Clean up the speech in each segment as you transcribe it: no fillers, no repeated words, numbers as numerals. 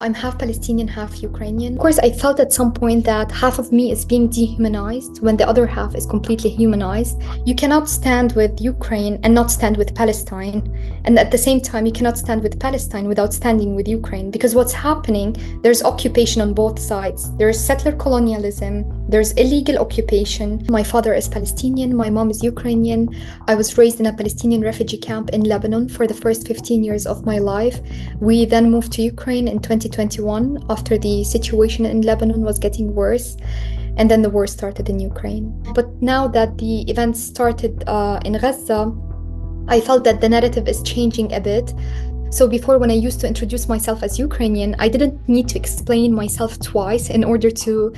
I'm half Palestinian, half Ukrainian. Of course, I felt at some point that half of me is being dehumanized when the other half is completely humanized. You cannot stand with Ukraine and not stand with Palestine. And at the same time, you cannot stand with Palestine without standing with Ukraine. Because what's happening, there's occupation on both sides. There's settler colonialism, there's illegal occupation. My father is Palestinian, my mom is Ukrainian. I was raised in a Palestinian refugee camp in Lebanon for the first 15 years of my life. We then moved to Ukraine in 2021 after the situation in Lebanon was getting worse. And then the war started in Ukraine. But now that the events started in Gaza, I felt that the narrative is changing a bit. So before, when I used to introduce myself as Ukrainian, I didn't need to explain myself twice in order to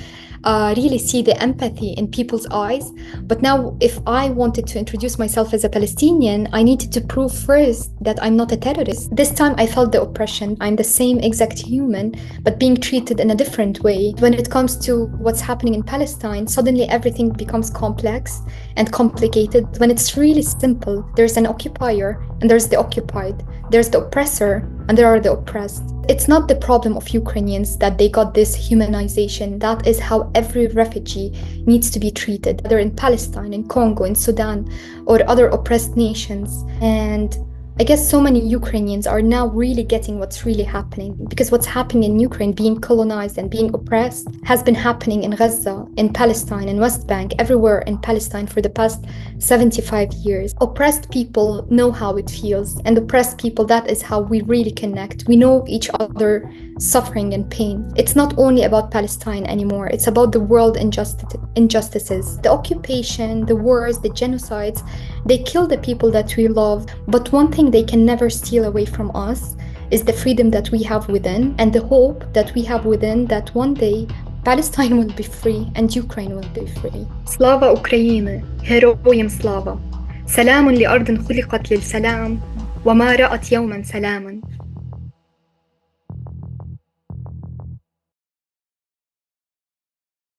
really see the empathy in people's eyes. But now, if I wanted to introduce myself as a Palestinian, I needed to prove first that I'm not a terrorist. This time I felt the oppression. I'm the same exact human, but being treated in a different way. When it comes to what's happening in Palestine, suddenly everything becomes complex and complicated when it's really simple. There's an occupier and there's the occupied. There's the oppressor and there are the oppressed. It's not the problem of Ukrainians that they got this humanization. That is how every refugee needs to be treated, whether in Palestine, in Congo, in Sudan, or other oppressed nations. And I guess so many Ukrainians are now really getting what's really happening, because what's happening in Ukraine, being colonized and being oppressed, has been happening in Gaza, in Palestine, in West Bank, everywhere in Palestine for the past 75 years. Oppressed people know how it feels, and oppressed people, that is how we really connect. We know each other suffering and pain. It's not only about Palestine anymore, it's about the world injustices. The occupation, the wars, the genocides, they kill the people that we love. But one thing they can never steal away from us is the freedom that we have within, and the hope that we have within, that one day Palestine will be free and Ukraine will be free. Slava Ukraine, heroyam slava. سلام لأرض خلقت للسلام وما رأت يوما سلاما.